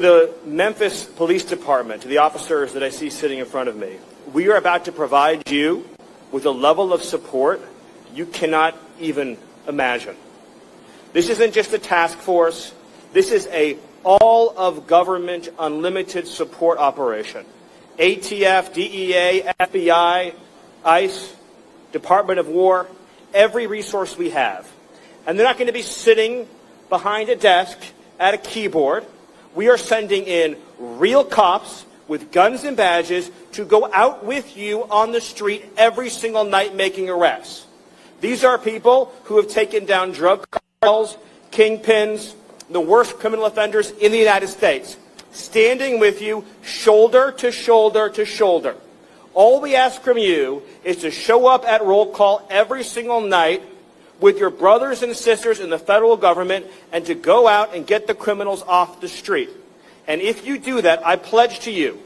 The Memphis Police Department, to the officers that I see sitting in front of me, we are about to provide you with a level of support you cannot even imagine. This isn't just a task force. This is a all-of-government unlimited support operation. ATF, DEA, FBI, ICE, Department of War, every resource we have. And they're not going to be sitting behind a desk at a keyboard. We are sending in real cops with guns and badges to go out with you on the street every single night making arrests. These are people who have taken down drug cartels, kingpins, the worst criminal offenders in the United States, standing with you shoulder to shoulder to shoulder. All we ask from you is to show up at roll call every single night with your brothers and sisters in the federal government and to go out and get the criminals off the street. And if you do that, I pledge to you,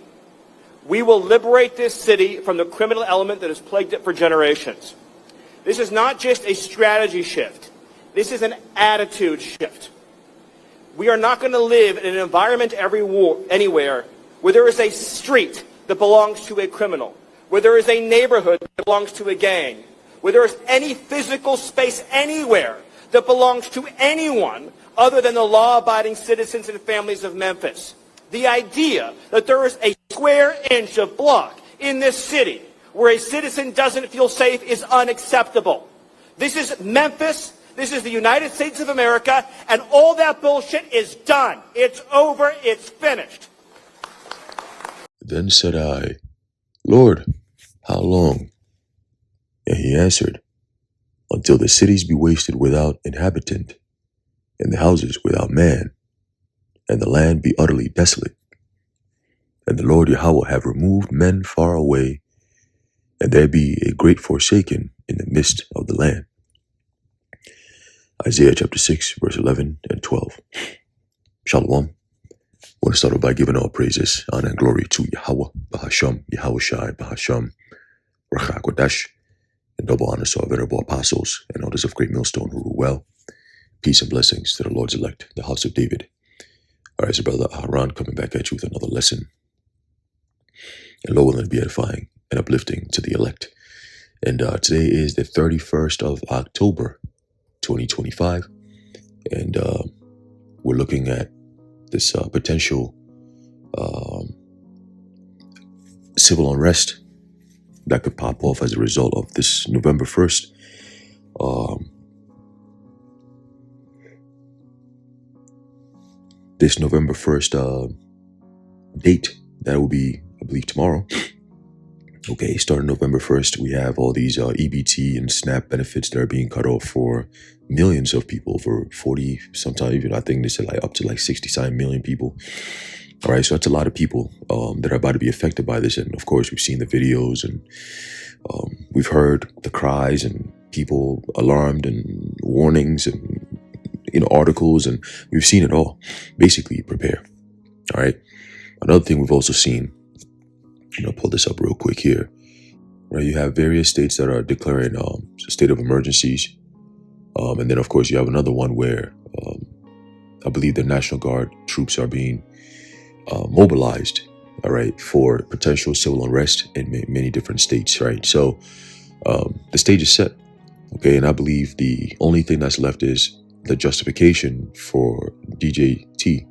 we will liberate this city from the criminal element that has plagued it for generations. This is not just a strategy shift. This is an attitude shift. We are not going to live in an environment anywhere where there is a street that belongs to a criminal, where there is a neighborhood that belongs to a gang, where there is any physical space anywhere that belongs to anyone other than the law-abiding citizens and families of Memphis. The idea that there is a square inch of block in this city where a citizen doesn't feel safe is unacceptable. This is Memphis. This is the United States of America, and all that bullshit is done. It's over. It's finished. Then said I, Lord, how long? And he answered, until the cities be wasted without inhabitant, and the houses without man, and the land be utterly desolate. And the Lord Yahweh have removed men far away, and there be a great forsaken in the midst of the land. Isaiah chapter 6, verse 11 and 12. Shalom. I want to start off by giving all praises, honor, and glory to Yahweh, Bahasham, Yahweh Shai, Bahasham, Rachak Kodash, and double honor to our venerable apostles and elders of Great Millstone who rule well. Peace and blessings to the Lord's elect, the house of David. All right, so Brother Aharon coming back at you with another lesson. And Lord willing to be edifying and uplifting to the elect. And today is the 31st of October, 2025. And we're looking at this potential civil unrest that could pop off as a result of this November 1st date that will be, I believe, tomorrow. Okay, starting November 1st, we have all these EBT and SNAP benefits that are being cut off for millions of people, for 40, sometimes even I think they said like up to like 69 million people. All right, so that's a lot of people that are about to be affected by this. And of course, we've seen the videos and we've heard the cries and people alarmed and warnings and articles, and we've seen it all. Basically, prepare. All right. Another thing we've also seen, pull this up real quick here. Right, you have various states that are declaring a state of emergencies, and then of course you have another one where I believe the National Guard troops are being mobilized. All right, for potential civil unrest in many different states. Right, so the stage is set. Okay, and I believe the only thing that's left is the justification for DJT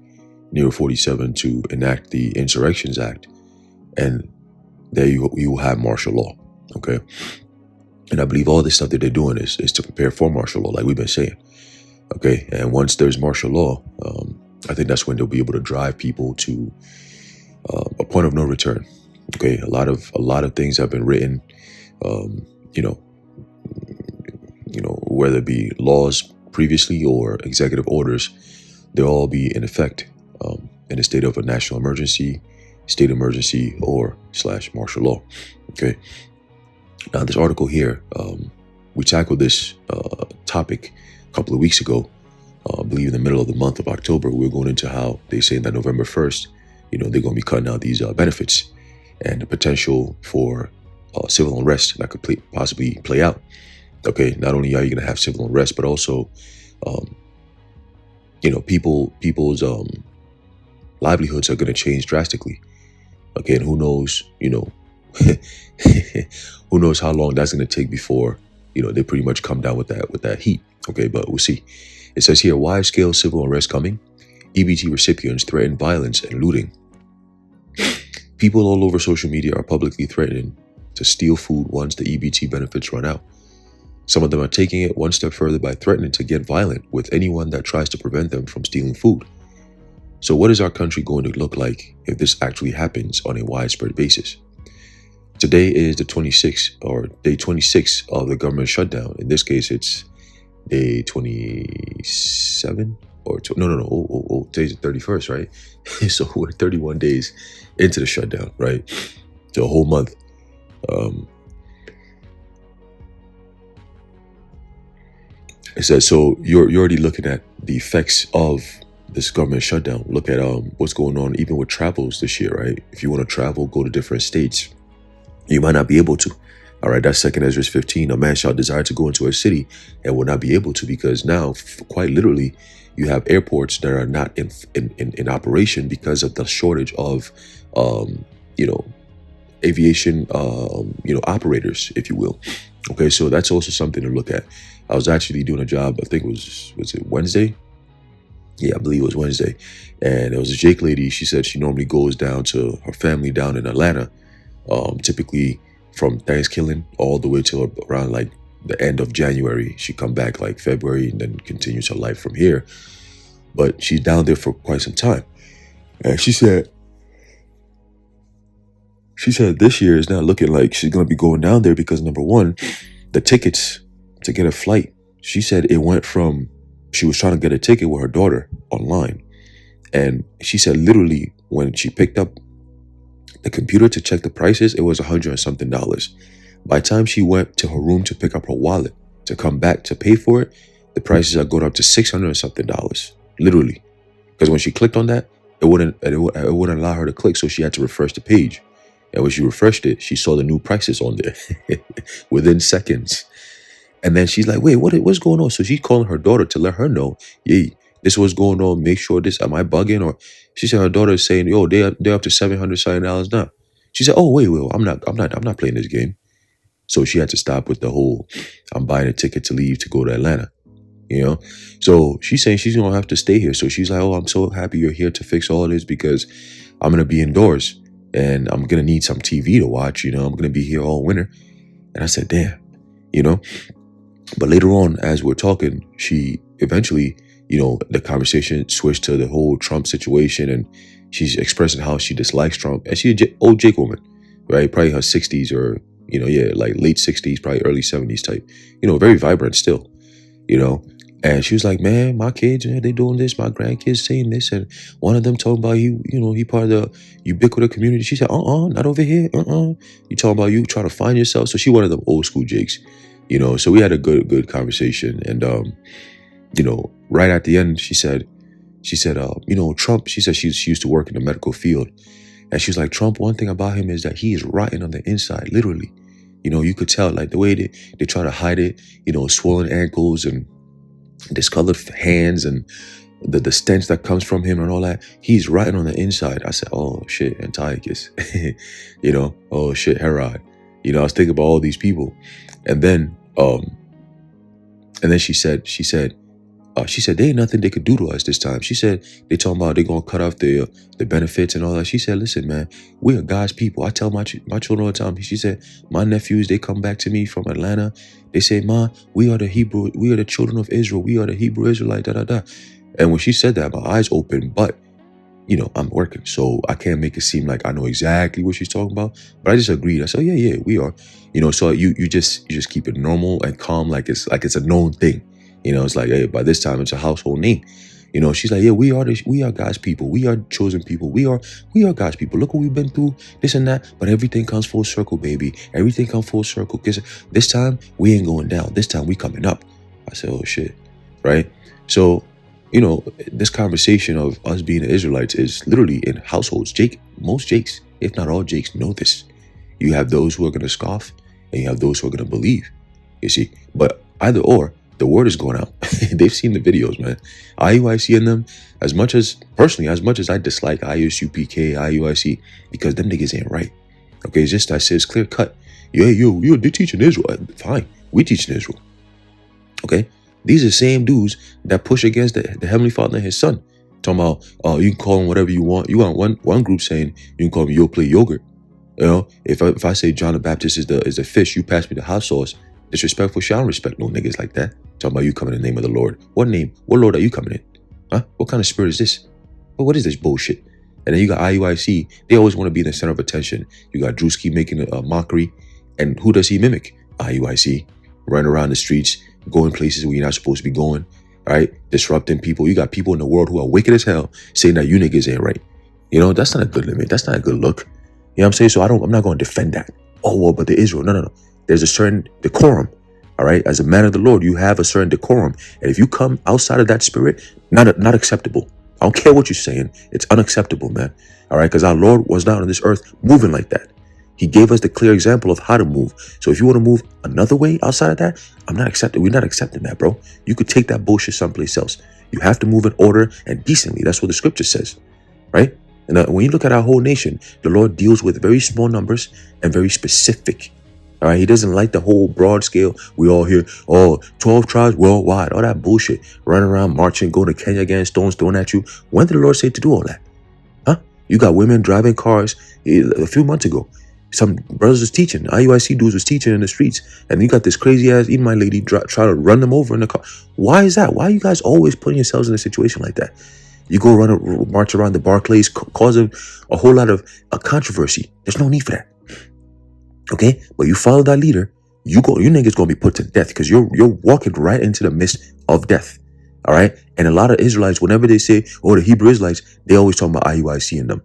Nero 47 to enact the Insurrections Act, and there you will have martial law. Okay, and I believe all this stuff that they're doing is to prepare for martial law, like we've been saying. Okay, and once there's martial law, I think that's when they'll be able to drive people to a point of no return. Okay, a lot of things have been written, whether it be laws previously or executive orders, they'll all be in effect in a state of a national emergency, state emergency, or / martial law. Okay. Now this article here, we tackled this topic a couple of weeks ago. I believe in the middle of the month of October, we were going into how they say that November 1st, they're going to be cutting out these benefits and the potential for civil unrest that could possibly play out. Okay, not only are you going to have civil unrest, but also, people's livelihoods are going to change drastically. Okay, and who knows, who knows how long that's going to take before, they pretty much come down with that heat. Okay, but we'll see. It says here, wide-scale civil unrest coming. EBT recipients threaten violence and looting. People all over social media are publicly threatening to steal food once the EBT benefits run out. Some of them are taking it one step further by threatening to get violent with anyone that tries to prevent them from stealing food. So what is our country going to look like if this actually happens on a widespread basis? Today is the 26th or day 26 of the government shutdown. In this case, it's day 27 or today's the 31st, right? So we're 31 days into the shutdown, right? So a whole month. It says, so you're already looking at the effects of this government shutdown. Look at what's going on even with travels this year, right? If you want to travel, go to different states, you might not be able to. All right, that's 2 Ezra 15. A man shall desire to go into a city and will not be able to, because now, quite literally, you have airports that are not in operation because of the shortage of, aviation, operators, if you will. Okay, so that's also something to look at. I was actually doing a job, I think was it Wednesday? Yeah, I believe it was Wednesday. And it was a Jake lady. She said she normally goes down to her family down in Atlanta, typically from Thanksgiving all the way till around like the end of January. She come back like February and then continues her life from here. But she's down there for quite some time. And she said this year is not looking like she's going to be going down there because, number one, the tickets to get a flight, she said it went from, she was trying to get a ticket with her daughter online. And she said literally when she picked up the computer to check the prices, it was $100 and something. By the time she went to her room to pick up her wallet to come back to pay for it, the prices are going up to $600 and something, literally. Because when she clicked on that, it wouldn't allow her to click, so she had to refresh the page. And when she refreshed it, she saw the new prices on there within seconds. And then she's like, wait, what's going on? So she's calling her daughter to let her know, yeah, this is what's going on. Make sure this, am I bugging? Or she said her daughter is saying, yo, they're up to $700 now. She said, oh, wait, I'm not playing this game. So she had to stop with the whole, I'm buying a ticket to leave to go to Atlanta, So she's saying she's going to have to stay here. So she's like, oh, I'm so happy you're here to fix all this because I'm going to be indoors and I'm going to need some TV to watch. I'm going to be here all winter. And I said, damn, But later on, as we're talking, she eventually, the conversation switched to the whole Trump situation, and she's expressing how she dislikes Trump. And she's an old Jake woman, right? Probably her 60s or, like late 60s, probably early 70s type, very vibrant still, And she was like, man, my kids, they doing this, my grandkids saying this, and one of them talking about he part of the ubiquitous community. She said, not over here, You talking about you trying to find yourself? So she one of them old school Jakes. So we had a good conversation. And, right at the end, she said, Trump, she said she used to work in the medical field. And she was like, Trump, one thing about him is that he is rotten on the inside, literally. You could tell, like the way they try to hide it, swollen ankles and discolored hands and the stench that comes from him and all that. He's rotten on the inside. I said, oh, shit, Antiochus, oh, shit, Herod. I was thinking about all these people. And then she said, there ain't nothing they could do to us this time. She said, they talking about they're going to cut off the benefits and all that. She said, listen, man, we are God's people. I tell my children all the time. She said, my nephews, they come back to me from Atlanta. They say, Ma, we are the children of Israel. We are the Hebrew Israelite, And when she said that, my eyes opened, but I'm working, so I can't make it seem like I know exactly what she's talking about. But I just agreed. I said, yeah, we are. So you just keep it normal and calm, like it's a known thing. It's like, hey, by this time it's a household name. She's like, yeah, we are God's people. We are chosen people. We are God's people. Look what we've been through, this and that. But everything comes full circle, baby. Everything comes full circle. Because this time we ain't going down. This time we coming up. I said, oh shit, right? So. This conversation of us being the Israelites is literally in households. Most Jakes, if not all Jakes, know this. You have those who are going to scoff and you have those who are going to believe, you see. But either or, The word is going out. They've seen the videos, man. IUIC and them, as much as I dislike IUSUPK, IUIC, because them niggas ain't right. Okay, it's just, I say it's clear cut. Yeah, they teaching Israel. Fine, we teaching Israel. Okay? These are the same dudes that push against the Heavenly Father and His Son. Talking about, you can call him whatever you want. You got one group saying, you can call me Yo Play Yogurt. You know, if I say John the Baptist is the fish, you pass me the hot sauce. Disrespectful shit. I don't respect no niggas like that. Talking about you coming in the name of the Lord. What name? What Lord are you coming in? Huh? What kind of spirit is this? But what is this bullshit? And then you got IUIC. They always want to be in the center of attention. You got Drewski making a mockery. And who does he mimic? IUIC. Running around the streets, going places where you're not supposed to be going. All right? Disrupting people. You got people in the world who are wicked as hell saying that you niggas ain't right. You know, that's not a good limit. That's not a good look. You know what I'm saying? So I'm not going to defend that. Oh, well, but the Israel. No. There's a certain decorum. All right? As a man of the Lord, you have a certain decorum. And if you come outside of that spirit, not acceptable. I don't care what you're saying. It's unacceptable, man. All right? Because our Lord was not on this earth moving like that. He gave us the clear example of how to move. So if you want to move another way outside of that, I'm not accepting. We're not accepting that, bro. You could take that bullshit someplace else. You have to move in order and decently. That's what the scripture says, right? And when you look at our whole nation, the Lord deals with very small numbers and very specific. All right, He doesn't like the whole broad scale. We all hear, 12 tribes worldwide, all that bullshit. Running around, marching, going to Kenya, getting stones thrown at you. When did the Lord say to do all that? Huh? You got women driving cars a few months ago. Some brothers was teaching. IUIC dudes was teaching in the streets. And you got this crazy ass Edomite lady try to run them over in the car. Why is that? Why are you guys always putting yourselves in a situation like that? You go march around the Barclays, causing a whole lot of controversy. There's no need for that. Okay? But you follow that leader, you niggas gonna be put to death because you're walking right into the midst of death. All right? And a lot of Israelites, whenever they say, the Hebrew Israelites, they always talk about IUIC in them.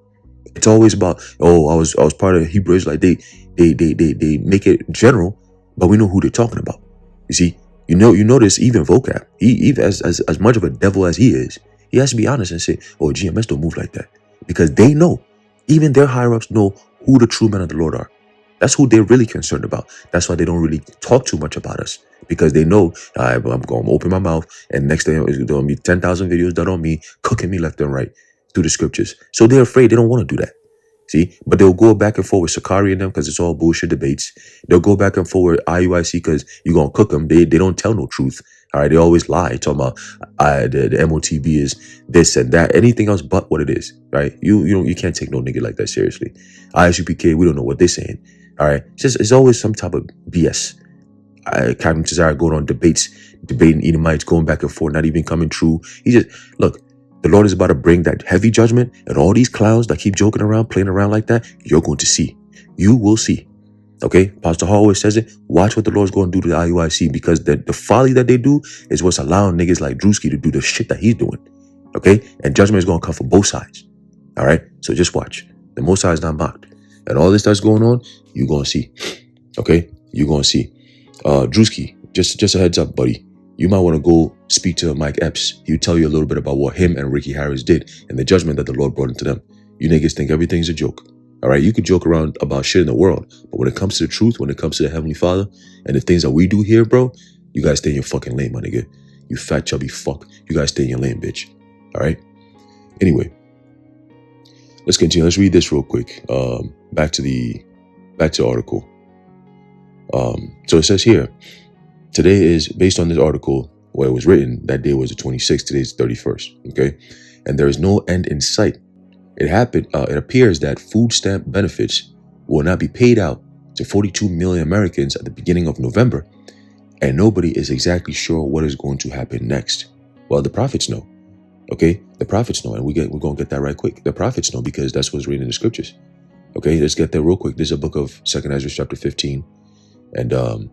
It's always about, I was part of the Hebrew Israelite. They make it general, but we know who they're talking about. You see, you notice even vocab, even as much of a devil as he is, he has to be honest and say, GMS don't move like that. Because they know, even their higher ups know who the true men of the Lord are. That's who they're really concerned about. That's why they don't really talk too much about us. Because they know, I'm going to open my mouth, and next thing there's going to be 10,000 videos done on me, cooking me left and right through the scriptures. So they're afraid. They don't want to do that. See? But they'll go back and forth with Sakari and them because it's all bullshit debates. They'll go back and forth with IUIC because you're going to cook them. They don't tell no truth. All right? They always lie. Talking about the MOTB is this and that. Anything else but what it is. Right? You can't take no nigga like that seriously. ISUPK, we don't know what they're saying. All right? It's always some type of BS. Captain Cesare going on debating Edomites, going back and forth, not even coming true. Look, the Lord is about to bring that heavy judgment, and all these clowns that keep joking around, playing around like that, you're going to see. You will see. Okay? Pastor Hall always says it. Watch what the Lord's going to do to the IUIC, because the folly that they do is what's allowing niggas like Drewski to do the shit that he's doing. Okay? And judgment is going to come from both sides. All right? So just watch. The Most High is not mocked. And all this that's going on, you're going to see. Okay? You're going to see. Drewski, just a heads up, buddy. You might want to go speak to Mike Epps. He'll tell you a little bit about what him and Ricky Harris did and the judgment that the Lord brought into them. You niggas think everything's a joke. All right? You could joke around about shit in the world, but when it comes to the truth, when it comes to the Heavenly Father and the things that we do here, bro, you guys stay in your fucking lane, my nigga. You fat, chubby fuck. You guys stay in your lane, bitch. All right? Anyway, let's continue. Let's read this real quick. Back to the article. So it says here, today is, based on this article, where it was written, that day was the 26th, today's the 31st, okay? And there is no end in sight. It appears that food stamp benefits will not be paid out to 42 million Americans at the beginning of November, and nobody is exactly sure what is going to happen next. Well, the prophets know, okay? The prophets know, and we're going to get that right quick. The prophets know, because that's what's written in the scriptures. Okay, let's get there real quick. This is a book of 2 Ezra chapter 15 and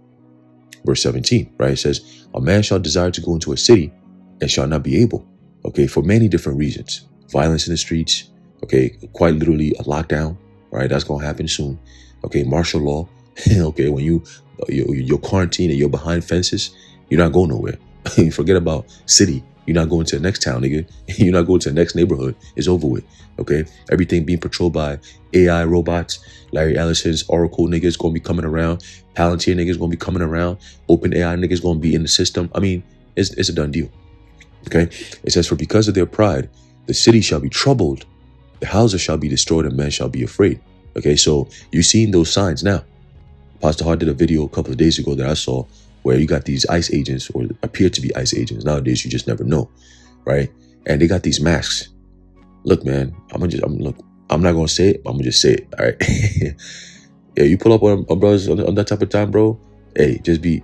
verse 17, right? It says, a man shall desire to go into a city and shall not be able, okay, for many different reasons. Violence in the streets, okay, quite literally a lockdown, right? That's going to happen soon. Okay, martial law, okay, when you're quarantined and you're behind fences, you're not going nowhere. Forget about city, You're not going to the next town, nigga. You're not going to the next neighborhood. It's over with. Okay? Everything being patrolled by AI robots. Larry Ellison's Oracle niggas gonna be coming around. Palantir niggas gonna be coming around. OpenAI niggas gonna be in the system. I mean, it's a done deal. Okay? It says, for because of their pride, the city shall be troubled, the houses shall be destroyed, and men shall be afraid. Okay, so you're seeing those signs now. Pastor Hart did a video a couple of days ago that I saw where you got these ICE agents, or appear to be ICE agents. Nowadays, you just never know, right? And they got these masks. Look, man, I'm not gonna say it, but I'm gonna just say it. All right. Yeah, you pull up on brothers on that type of time, bro. Hey, just be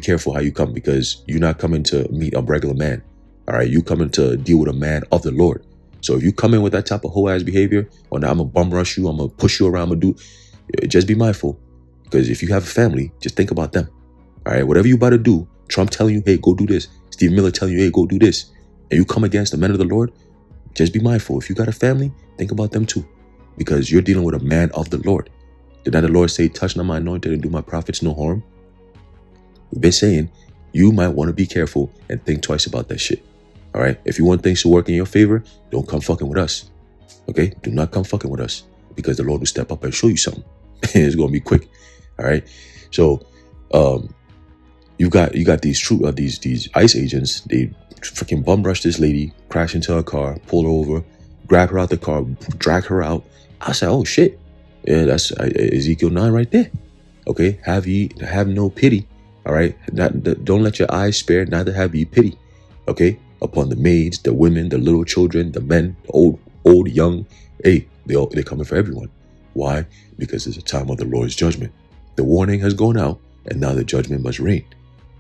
careful how you come, because you're not coming to meet a regular man. All right, you coming to deal with a man of the Lord. So if you come in with that type of whole ass behavior, or now I'm gonna bum rush you, I'm gonna push you around, just be mindful, because if you have a family, just think about them. All right, whatever you about to do, Trump telling you, hey, go do this. Steve Miller telling you, hey, go do this, and you come against the men of the Lord, just be mindful. If you got a family, think about them too, because you're dealing with a man of the Lord. Did not the Lord say, touch not my anointed and do my prophets no harm? We've been saying you might want to be careful and think twice about that shit. All right, if you want things to work in your favor, don't come fucking with us. Okay, do not come fucking with us, because the Lord will step up and show you something. It's gonna be quick. All right, so you got these ICE agents. They freaking bum rush this lady, crash into her car, pull her over, grab her out the car, drag her out. I said, oh shit, yeah, that's Ezekiel 9 right there. Okay, have no pity. All right, don't let your eyes spare, neither have ye pity. Okay, upon the maids, the women, the little children, the men, the old, young. Hey, they're coming for everyone. Why? Because it's a time of the Lord's judgment. The warning has gone out, and now the judgment must reign.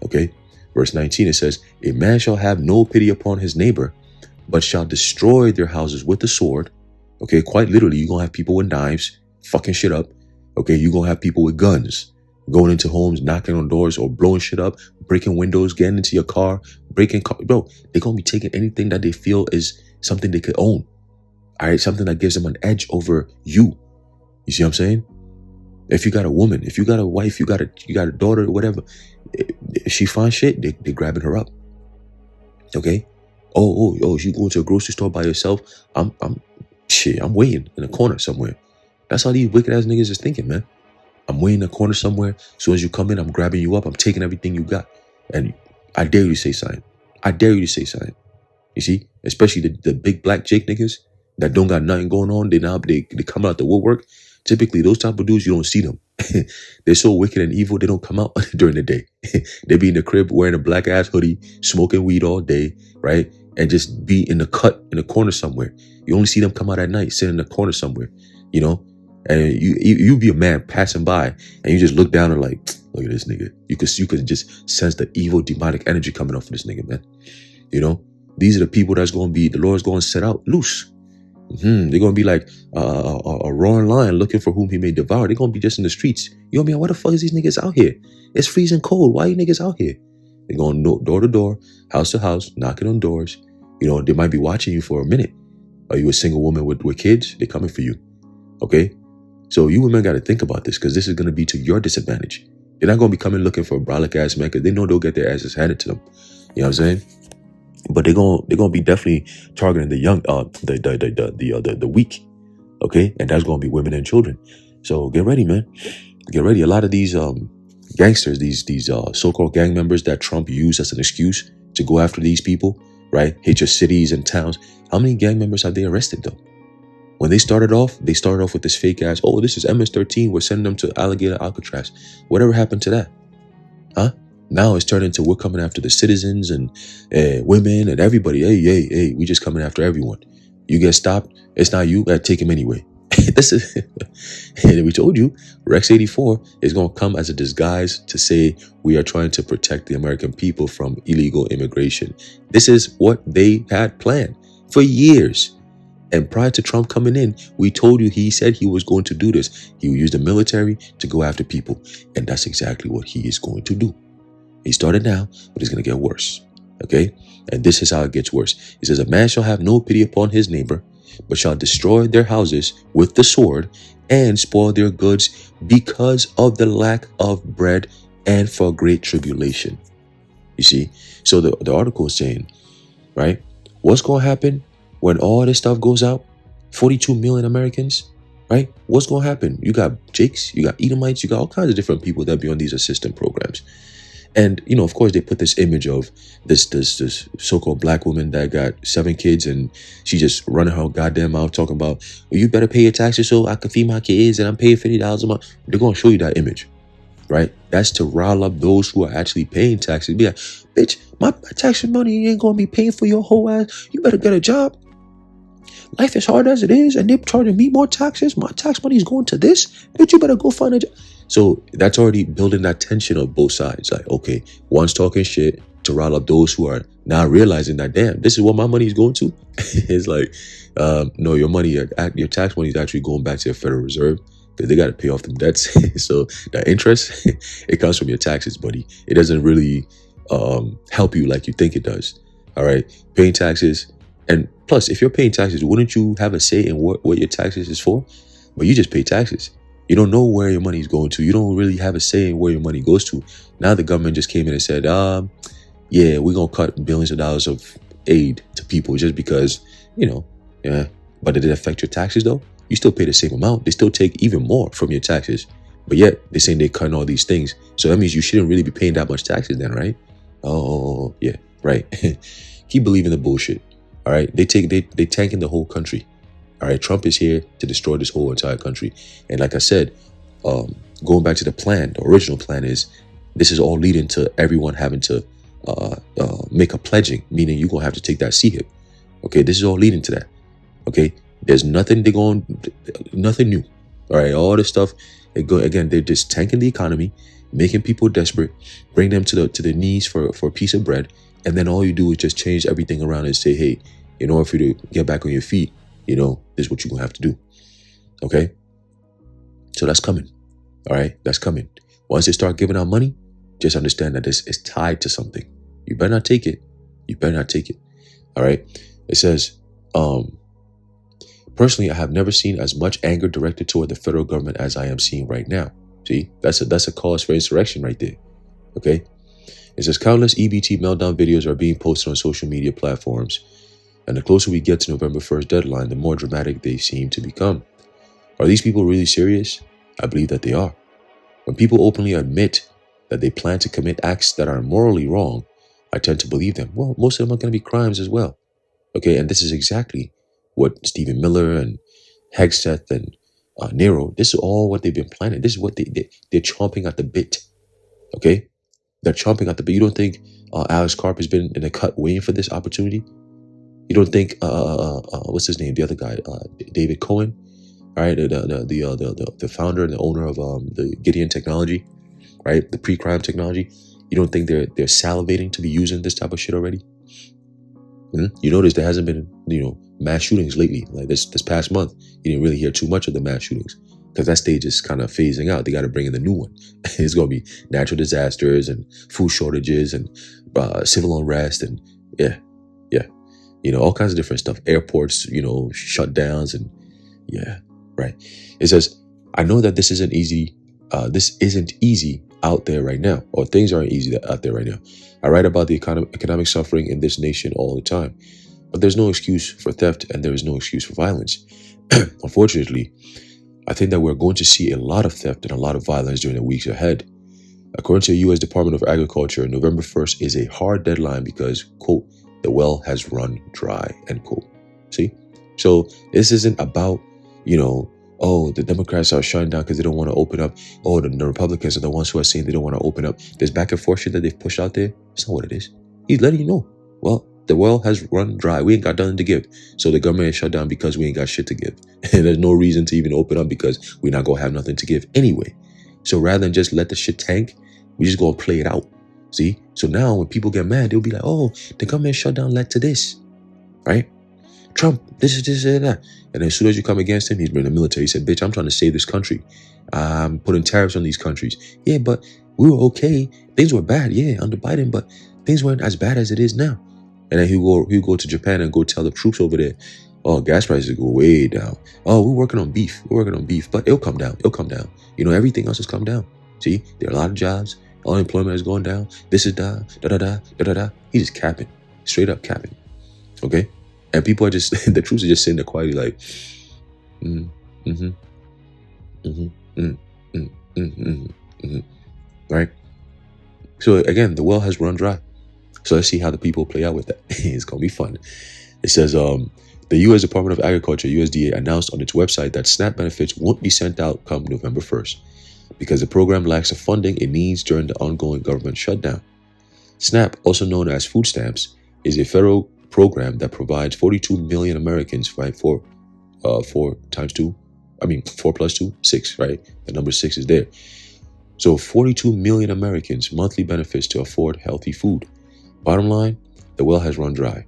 Okay? Verse 19, it says, a man shall have no pity upon his neighbor, but shall destroy their houses with the sword. Okay, quite literally, you're going to have people with knives, fucking shit up. Okay, you're going to have people with guns, going into homes, knocking on doors, or blowing shit up, breaking windows, getting into your car, breaking car. Bro, they're going to be taking anything that they feel is something they could own. All right, something that gives them an edge over you. You see what I'm saying? If you got a woman, if you got a wife, you got a daughter, or whatever, if she finds shit, they grabbing her up. Okay? Oh, you going to a grocery store by yourself? I'm waiting in a corner somewhere. That's how these wicked ass niggas is thinking, man. I'm waiting in a corner somewhere. As soon as you come in, I'm grabbing you up. I'm taking everything you got. And I dare you to say something. I dare you to say something. You see? Especially the big black Jake niggas that don't got nothing going on. They come out the woodwork. Typically, those type of dudes, you don't see them. They're so wicked and evil, they don't come out during the day. They be in the crib wearing a black ass hoodie, smoking weed all day, right? And just be in the cut in the corner somewhere. You only see them come out at night, sit in the corner somewhere, you know? And you be a man passing by, and you just look down and like, look at this nigga. You could just sense the evil demonic energy coming off of this nigga, man. You know? These are the people that's going to be, the Lord's going to set out loose. They're going to be like a roaring lion looking for whom he may devour. They're going to be just in the streets. You know what I mean? What the fuck is these niggas out here? It's freezing cold. Why are you niggas out here? They're going door to door, house to house, knocking on doors. You know, they might be watching you for a minute. Are you a single woman with kids? They're coming for you. Okay? So you women got to think about this, because this is going to be to your disadvantage. They're not going to be coming looking for a brolic ass man, because they know they'll get their asses handed to them. You know what I'm saying? But they're gonna be definitely targeting the young, the weak, okay, and that's gonna be women and children. So get ready, man. Get ready. A lot of these gangsters, these so-called gang members that Trump used as an excuse to go after these people, right? Hit your cities and towns. How many gang members have they arrested though? When they started off with this fake ass, oh, this is MS-13. We're sending them to Alligator Alcatraz. Whatever happened to that? Huh? Now it's turned into we're coming after the citizens and women and everybody. Hey, we just coming after everyone. You get stopped, it's not you. Take him anyway. This is, and we told you, Rex 84 is going to come as a disguise to say we are trying to protect the American people from illegal immigration. This is what they had planned for years. And prior to Trump coming in, we told you he said he was going to do this. He would use the military to go after people. And that's exactly what he is going to do. He started now, but it's going to get worse. Okay? And this is how it gets worse. He says, a man shall have no pity upon his neighbor, but shall destroy their houses with the sword and spoil their goods because of the lack of bread and for great tribulation. You see? So the article is saying, right? What's going to happen when all this stuff goes out? 42 million Americans, right? What's going to happen? You got Jakes, you got Edomites, you got all kinds of different people that be on these assistance programs. And, you know, of course, they put this image of this so-called black woman that got 7 kids and she just running her goddamn mouth talking about, well, you better pay your taxes so I can feed my kids and I'm paying $50 a month. They're going to show you that image, right? That's to rile up those who are actually paying taxes. Be like, bitch, my tax money ain't going to be paying for your whole ass. You better get a job. Life is hard as it is and they're charging me more taxes. My tax money is going to this. Bitch, you better go find a job. So that's already building that tension of both sides. Like, okay, one's talking shit to rile up those who are now realizing that, damn, this is what my money is going to. It's like, no, your money, your tax money is actually going back to the Federal Reserve because they got to pay off them debts. So that interest, it comes from your taxes, buddy. It doesn't really help you like you think it does. All right, paying taxes. And plus, if you're paying taxes, wouldn't you have a say in what your taxes is for? But you just pay taxes. You don't know where your money is going to. You don't really have a say in where your money goes to. Now the government just came in and said, yeah, we're going to cut billions of dollars of aid to people just because, you know, yeah. But did it affect your taxes though? You still pay the same amount. They still take even more from your taxes. But yet they're saying they're cutting all these things. So that means you shouldn't really be paying that much taxes then, right? Oh, yeah, right. Keep believing the bullshit. All right. They tanking the whole country. All right, Trump is here to destroy this whole entire country. And like I said, going back to the plan, the original plan is this is all leading to everyone having to make a pledging, meaning you're going to have to take that CHIP. Okay, this is all leading to that. Okay, there's nothing nothing new. All right, all this stuff, again, they're just tanking the economy, making people desperate, bring them to the knees for a piece of bread. And then all you do is just change everything around and say, hey, in order for you to get back on your feet, you know, this is what you're going to have to do. Okay? So that's coming. All right? That's coming. Once they start giving out money, just understand that this is tied to something. You better not take it. You better not take it. All right? It says, personally, I have never seen as much anger directed toward the federal government as I am seeing right now. See? That's a cause for insurrection right there. Okay? It says countless EBT meltdown videos are being posted on social media platforms. And the closer we get to November 1st deadline, the more dramatic they seem to become. Are these people really serious? I believe that they are. When people openly admit that they plan to commit acts that are morally wrong, I tend to believe them. Well, most of them are going to be crimes as well. Okay, and this is exactly what Stephen Miller and Hegseth and Nero, this is all what they've been planning. This is what they're chomping at the bit. Okay? They're chomping at the bit. You don't think Alex Karp has been in a cut waiting for this opportunity? You don't think what's his name? The other guy, David Cohen, all right, the founder and the owner of the Gideon technology, right, the pre-crime technology. You don't think they're salivating to be using this type of shit already? You notice there hasn't been mass shootings lately. Like this past month, you didn't really hear too much of the mass shootings because that stage is kind of phasing out. They got to bring in the new one. It's going to be natural disasters and food shortages and civil unrest and yeah. All kinds of different stuff. Airports, shutdowns and yeah, right. It says, I know that this isn't easy. This isn't easy out there right now, or things aren't easy out there right now. I write about the economic suffering in this nation all the time, but there's no excuse for theft and there is no excuse for violence. Unfortunately, I think that we're going to see a lot of theft and a lot of violence during the weeks ahead. According to the U.S. Department of Agriculture, November 1st is a hard deadline because, quote, the well has run dry, end quote. See? So this isn't about, the Democrats are shutting down because they don't want to open up. Oh, the Republicans are the ones who are saying they don't want to open up. This back and forth shit that they've pushed out there, it's not what it is. He's letting you know. Well, the well has run dry. We ain't got nothing to give. So the government is shut down because we ain't got shit to give. And there's no reason to even open up because we're not going to have nothing to give anyway. So rather than just let the shit tank, we just going to play it out. See? So now when people get mad, they'll be like, oh, the government shutdown led to this. Right? Trump, this, and that. And as soon as you come against him, he's been in the military. He said, bitch, I'm trying to save this country. I'm putting tariffs on these countries. Yeah, but we were okay. Things were bad, yeah, under Biden, but things weren't as bad as it is now. And then he'll go to Japan and go tell the troops over there, oh, gas prices go way down. Oh, we're working on beef, but it'll come down. Everything else has come down. See, there are a lot of jobs, unemployment is going down. This is da da da da da da da. He's just capping, straight up capping. Okay, and people are just the troops are just sitting there quietly like, right? So again, the well has run dry. So let's see how the people play out with that. It's gonna be fun. It says the U.S. Department of Agriculture (USDA) announced on its website that SNAP benefits won't be sent out come November 1st because the program lacks the funding it needs during the ongoing government shutdown. SNAP, also known as food stamps, is a federal program that provides 42 million Americans, right? 4 times 2, 4 plus 2, 6, right? The number 6 is there. So 42 million Americans monthly benefits to afford healthy food. Bottom line, the well has run dry.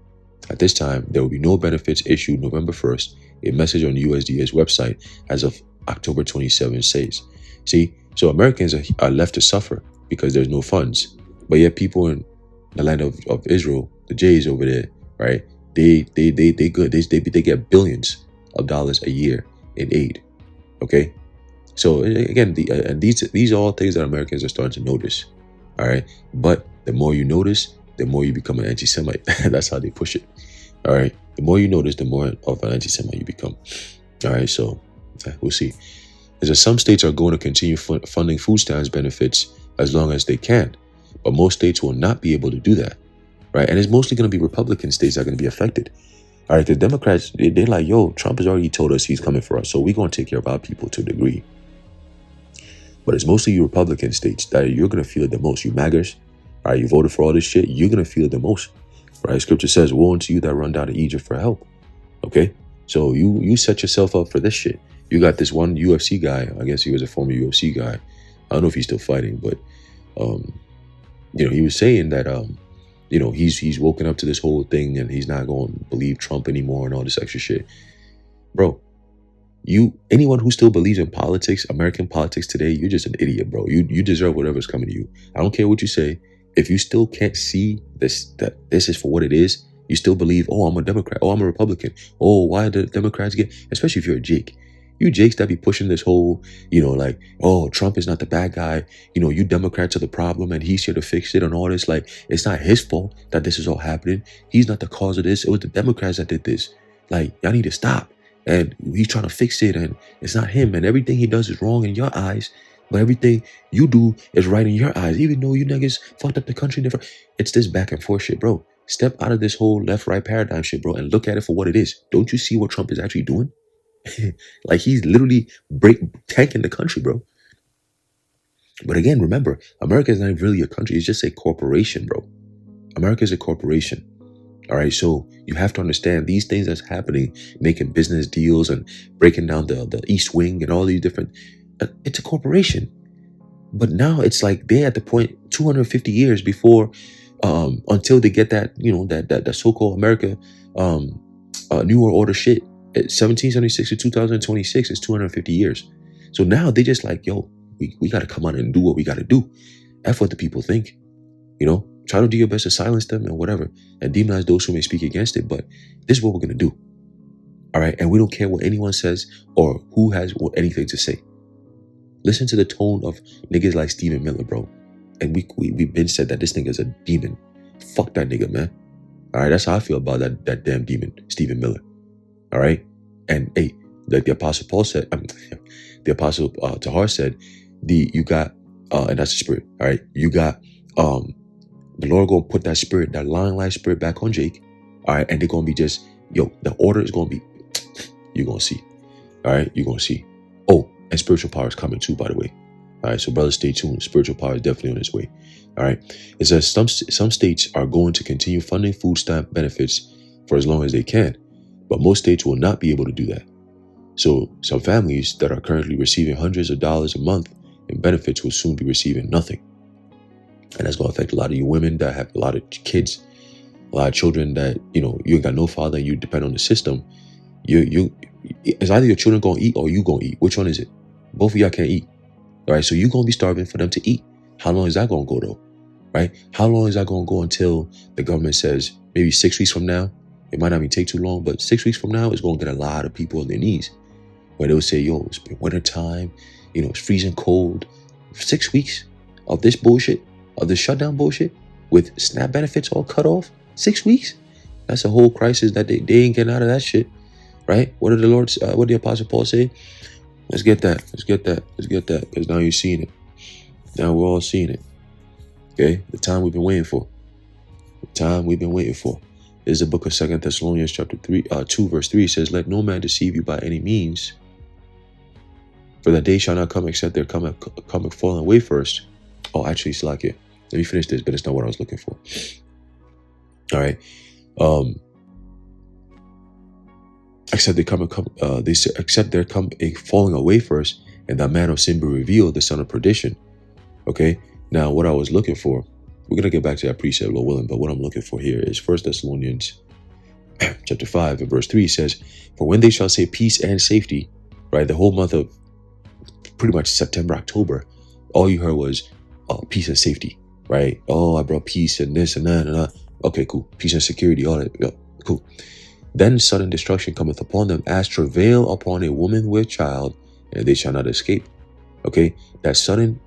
At this time, there will be no benefits issued November 1st, a message on USDA's website as of October 27 says. See, so Americans are left to suffer because there's no funds. But yet people in the land of Israel, the Jays over there, right? They good. They get billions of dollars a year in aid. Okay? So again, these are all things that Americans are starting to notice. All right. But the more you notice, the more you become an anti-Semite. That's how they push it. All right. The more you notice, the more of an anti-Semite you become. All right. So we'll see. As some states are going to continue funding food stamps benefits as long as they can, but most states will not be able to do that. Right. And it's mostly going to be Republican states that are going to be affected. All right. The Democrats, they're like, yo, Trump has already told us he's coming for us. So we're going to take care of our people to a degree. But it's mostly you Republican states that you're going to feel it the most. You MAGAs, right? You voted for all this shit. You're going to feel it the most, right? Scripture says, woe unto you that run down to Egypt for help. Okay? So you set yourself up for this shit. You got this one UFC guy. I guess he was a former UFC guy. I don't know if he's still fighting, but, he was saying that, he's woken up to this whole thing and he's not going to believe Trump anymore and all this extra shit. Bro. Anyone who still believes in politics, American politics today, you're just an idiot, bro. You deserve whatever's coming to you. I don't care what you say. If you still can't see that this is for what it is, you still believe, oh, I'm a Democrat, oh, I'm a Republican, oh, why do Democrats get, especially if you're a Jake. You Jakes that be pushing this whole, like, oh, Trump is not the bad guy. You Democrats are the problem and he's here to fix it and all this. Like, it's not his fault that this is all happening. He's not the cause of this. It was the Democrats that did this. Like, y'all need to stop. And he's trying to fix it, and it's not him. And everything he does is wrong in your eyes, but everything you do is right in your eyes. Even though you niggas fucked up the country different. It's this back and forth shit, bro. Step out of this whole left-right paradigm shit, bro, and look at it for what it is. Don't you see what Trump is actually doing? Like, he's literally tanking the country, bro. But again, remember, America is not really a country. It's just a corporation, bro. America is a corporation. All right, so you have to understand these things that's happening, making business deals and breaking down the East Wing and all these different, it's a corporation. But now it's like they're at the point 250 years before, until they get that, that so-called America, New World Order shit. 1776 to 2026 is 250 years. So now they just like, yo, we got to come out and do what we got to do. F what the people think, Try to do your best to silence them and whatever, and demonize those who may speak against it. But this is what we're going to do. All right. And we don't care what anyone says or who has anything to say. Listen to the tone of niggas like Stephen Miller, bro. And we've been said that this nigga's a demon. Fuck that nigga, man. All right. That's how I feel about that damn demon, Stephen Miller. All right. And hey, like the Apostle Paul said, the Apostle Tahar said, you got, and that's the spirit. All right. You got, the Lord gonna put that spirit, that lion-like spirit back on Jake. All right. And they're gonna be just, the order is gonna be, you're gonna see. All right. You're gonna see. Oh, and spiritual power is coming too, by the way. All right. So brothers, stay tuned. Spiritual power is definitely on its way. All right. It says some states are going to continue funding food stamp benefits for as long as they can, but most states will not be able to do that. So some families that are currently receiving hundreds of dollars a month in benefits will soon be receiving nothing. And that's going to affect a lot of you women that have a lot of kids, a lot of children that, you ain't got no father and you depend on the system. It's either your children going to eat or you going to eat. Which one is it? Both of y'all can't eat. All right. So you're going to be starving for them to eat. How long is that going to go though? Right? How long is that going to go until the government says maybe 6 weeks from now? It might not even take too long, but 6 weeks from now, it's going to get a lot of people on their knees. Where they'll say, it's been winter time. It's freezing cold. 6 weeks of this bullshit. of the shutdown bullshit with SNAP benefits all cut off? 6 weeks? That's a whole crisis that they ain't getting out of that shit, right? What did what did the Apostle Paul say? Let's get that. Because now you're seeing it. Now we're all seeing it. Okay? The time we've been waiting for. This is the book of 2 Thessalonians chapter 2 verse 3 says, let no man deceive you by any means, for that day shall not come except there come falling away first. Oh, actually, Slakia. Let me finish this, but it's not what I was looking for. All right. Except there come a falling away first, and that man of sin be revealed, the son of perdition. Okay. Now, what I was looking for, we're gonna get back to that precept, Lord willing, but what I'm looking for here is 1 Thessalonians chapter 5 and verse 3 says, for when they shall say peace and safety, right? The whole month of pretty much September, October, all you heard was peace and safety, right? Oh, I brought peace and this and that and that. Okay, cool. Peace and security, all that. Yeah, cool. Then sudden destruction cometh upon them as travail upon a woman with child, and they shall not escape. Okay, that sudden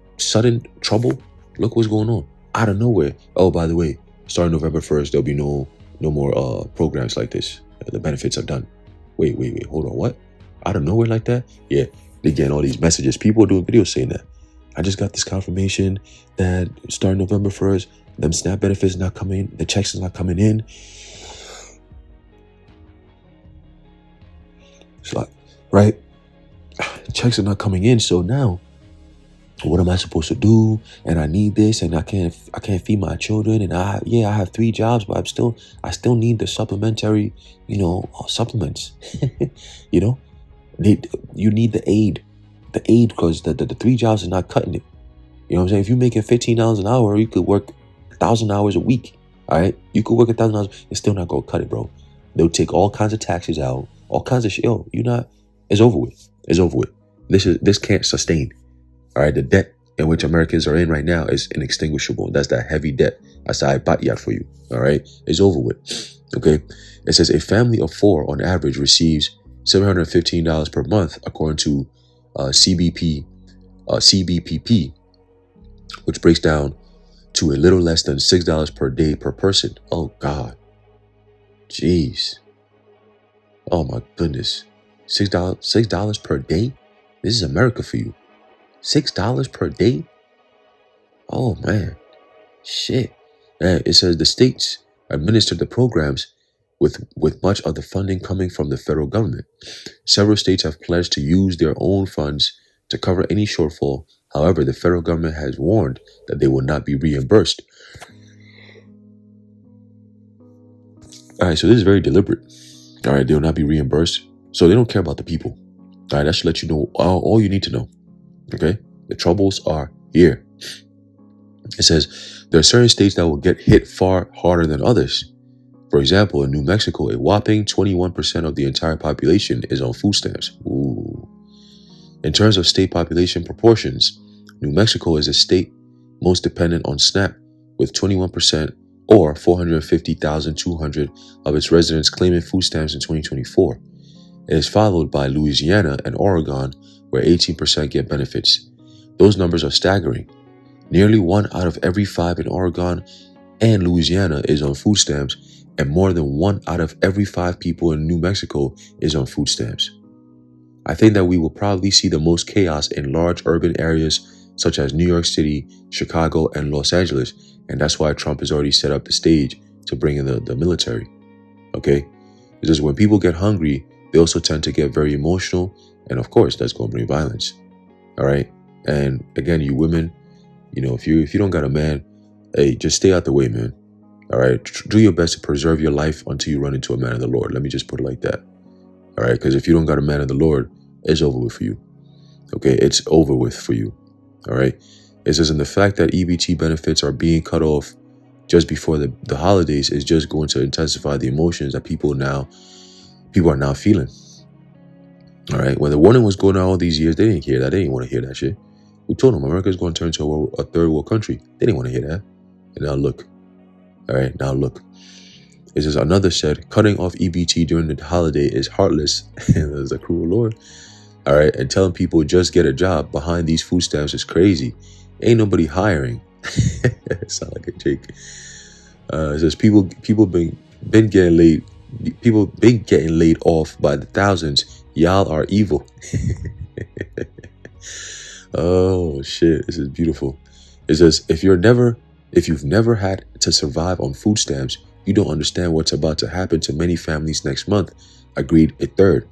trouble. Look what's going on out of nowhere. Oh, by the way, starting November 1st, there'll be no more programs like this. The benefits are done. Wait, hold on, what? Out of nowhere like that? Yeah, they getting all these messages. People are doing videos saying that. I just got this confirmation that starting November 1st, them SNAP benefits not coming, the checks is not coming in. It's like, right? Checks are not coming in, so now what am I supposed to do? And I need this, and I can't feed my children, and I have 3 jobs, but I still need the supplementary, supplements. You need the aid because the 3 jobs are not cutting it. You know what I'm saying? If you're making $15 an hour, you could work 1,000 hours a week. All right, you could work 1,000 hours. It's still not gonna cut it, bro. They'll take all kinds of taxes out, all kinds of shit. Yo, it's over with. It's over with. This can't sustain. All right, the debt in which Americans are in right now is inextinguishable. That's that heavy debt. That's the batiyat for you. All right, it's over with. Okay, it says a family of 4 on average receives $715 per month, according to CBPP, which breaks down to a little less than $6 per day per person. Oh God, jeez. Oh my goodness, $6 per day. This is America for you. $6 per day? Oh man, shit. And it says the states administer the programs with much of the funding coming from the federal government. Several states have pledged to use their own funds to cover any shortfall. However, the federal government has warned that they will not be reimbursed. All right, so this is very deliberate. All right, they will not be reimbursed. So they don't care about the people. All right, that should let you know all you need to know. Okay, the troubles are here. It says there are certain states that will get hit far harder than others. For example, in New Mexico, a whopping 21% of the entire population is on food stamps. Ooh. In terms of state population proportions, New Mexico is the state most dependent on SNAP, with 21% or 450,200 of its residents claiming food stamps in 2024. It is followed by Louisiana and Oregon, where 18% get benefits. Those numbers are staggering. Nearly 1 out of every 5 in Oregon and Louisiana is on food stamps, and more than 1 out of every 5 people in New Mexico is on food stamps. I think that we will probably see the most chaos in large urban areas such as New York City, Chicago, and Los Angeles, and that's why Trump has already set up the stage to bring in the military. Okay? Because when people get hungry, they also tend to get very emotional, and of course, that's going to bring violence. All right? And again, you women, if you don't got a man, hey, just stay out the way, man. All right? Do your best to preserve your life until you run into a man of the Lord. Let me just put it like that. All right? Because if you don't got a man of the Lord, it's over with for you. Okay? It's over with for you. All right? It says, and the fact that EBT benefits are being cut off just before the holidays is just going to intensify the emotions that people are now feeling. All right? When the warning was going on all these years, they didn't hear that. They didn't want to hear that shit. We told them America's going to turn into a third world country. They didn't want to hear that. And now look. All right, now look. It says, another said, cutting off EBT during the holiday is heartless. That's a cruel Lord. All right, and telling people just get a job behind these food stamps is crazy. Ain't nobody hiring. Sound like a Jake. It says people been getting laid. People been getting laid off by the thousands. Y'all are evil. Oh shit, this is beautiful. It says if you've never had to survive on food stamps, you don't understand what's about to happen to many families next month. Agreed a third.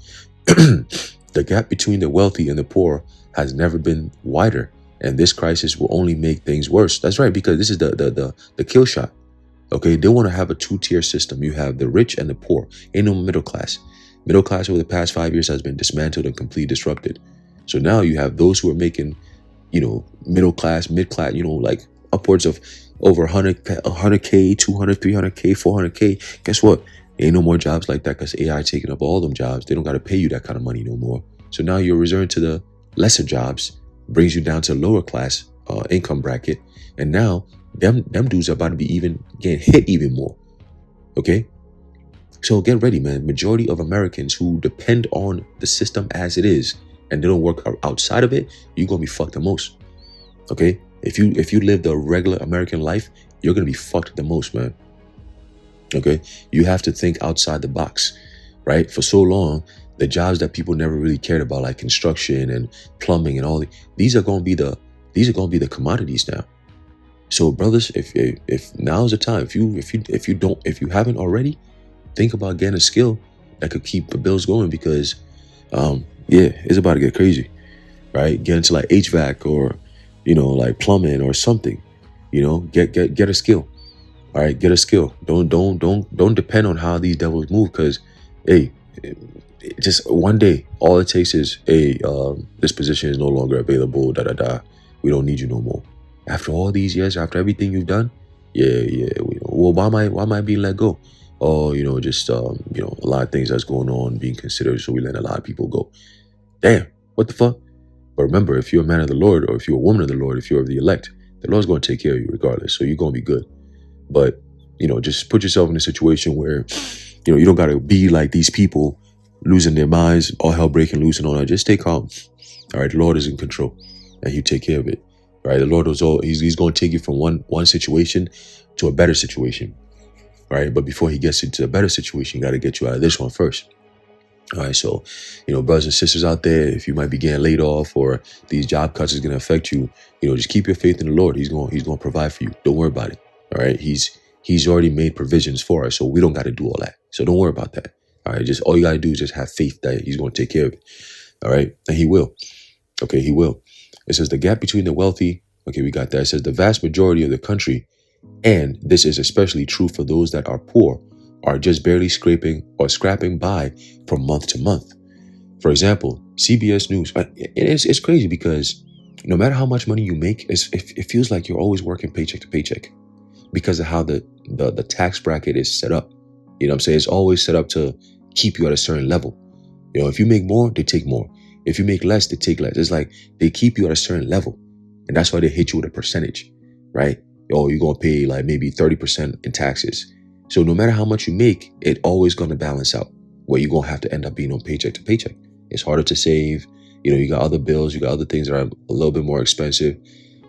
The gap between the wealthy and the poor has never been wider, and this crisis will only make things worse. That's right, because this is the kill shot. Okay, they want to have a two-tier system. You have the rich and the poor. Ain't no middle class. Middle class over the past 5 years has been dismantled and completely disrupted. So now you have those who are making, middle class, mid class, like upwards of over 100K, 200, 300K, 400K. Guess what? Ain't no more jobs like that because AI taking up all them jobs. They don't got to pay you that kind of money no more. So now you're reserved to the lesser jobs, brings you down to lower class income bracket. And now them dudes are about to be even getting hit even more. Okay? So get ready, man. Majority of Americans who depend on the system as it is and they don't work outside of it, you're going to be fucked the most. Okay? If you live the regular American life, you're going to be fucked the most, man. Okay? You have to think outside the box, right? For so long, the jobs that people never really cared about, like construction and plumbing and all, these are going to be the commodities now. So brothers, if now's the time, if you haven't already, think about getting a skill that could keep the bills going, because it's about to get crazy, right? Get into like HVAC or like plumbing or something. Get a skill. All right, get a skill. Don't depend on how these devils move, because just one day all it takes is this position is no longer available, we don't need you no more. After all these years, after everything you've done, well, why am I being let go? Oh, just a lot of things that's going on being considered, so we let a lot of people go. Damn, what the fuck? But remember, if you're a man of the Lord, or if you're a woman of the Lord, if you're of the elect, the Lord's going to take care of you regardless, so you're going to be good. But just put yourself in a situation where you don't got to be like these people losing their minds, all hell breaking loose and all that. Just stay calm. All right, the Lord is in control and He'll take care of it. Right, the Lord He's going to take you from one situation to a better situation. Right, but before He gets into a better situation, He got to get you out of this one first. All right, so brothers and sisters out there, if you might be getting laid off or these job cuts is going to affect you, just keep your faith in the Lord. He's going to provide for you. Don't worry about it. All right, He's already made provisions for us, so we don't got to do all that. So don't worry about that. All right, just all you got to do is just have faith that He's going to take care of it. All right, and He will. Okay, He will. It says the gap between the wealthy. Okay, we got that. It says the vast majority of the country, and this is especially true for those that are poor, are just barely scraping by from month to month. For example, CBS News. It's crazy because no matter how much money you make, it feels like you're always working paycheck to paycheck because of how the tax bracket is set up. You know what I'm saying? It's always set up to keep you at a certain level. If you make more, they take more. If you make less, they take less. It's like they keep you at a certain level. And that's why they hit you with a percentage, right? You're going to pay like maybe 30% in taxes. So no matter how much you make, it always going to balance out where you're going to have to end up being on paycheck to paycheck. It's harder to save. You got other bills. You got other things that are a little bit more expensive.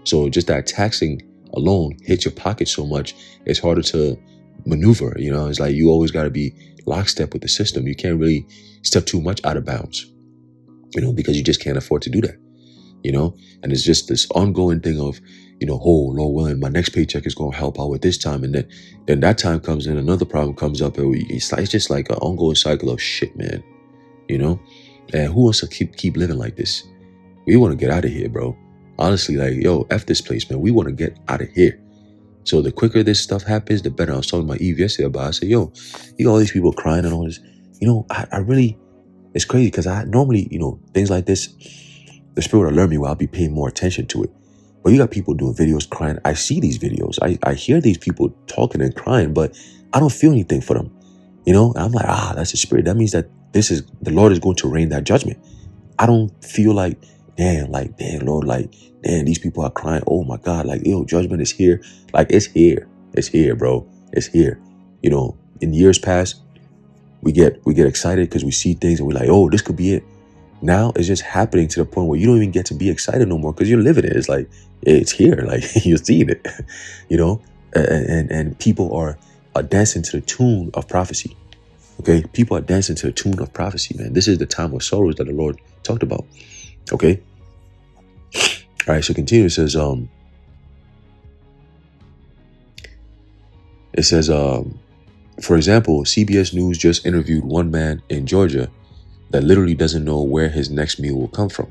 So just that taxing alone hits your pocket so much, it's harder to maneuver. It's like you always got to be lockstep with the system. You can't really step too much out of bounds, because you just can't afford to do that. And it's just this ongoing thing of, oh, Lord willing, my next paycheck is going to help out with this time. And then that time comes in, another problem comes up. And it's just like an ongoing cycle of shit, man. And who wants to keep living like this? We want to get out of here, bro. Honestly, like, yo, F this place, man. We want to get out of here. So the quicker this stuff happens, the better. I was talking to my Eve yesterday about it. I said, yo, all these people crying and all this. I really, it's crazy because I normally, things like this, the Spirit will alert me where I'll be paying more attention to it. But you got people doing videos crying. I see these videos. I hear these people talking and crying, but I don't feel anything for them. And I'm like, that's the Spirit. That means that the Lord is going to rain that judgment. I don't feel like, damn, Lord, damn, these people are crying. Oh my God, judgment is here. Like, it's here. It's here, bro. It's here. In years past, we get excited because we see things and we're like, oh, this could be it. Now it's just happening to the point where you don't even get to be excited no more because you're living it. It's like, it's here. Like, you're seeing it, you know? And people are dancing to the tune of prophecy. Okay? People are dancing to the tune of prophecy, man. This is the time of sorrows that the Lord talked about. Okay? All right, so continue. It says, for example, CBS News just interviewed one man in Georgia that literally doesn't know where his next meal will come from.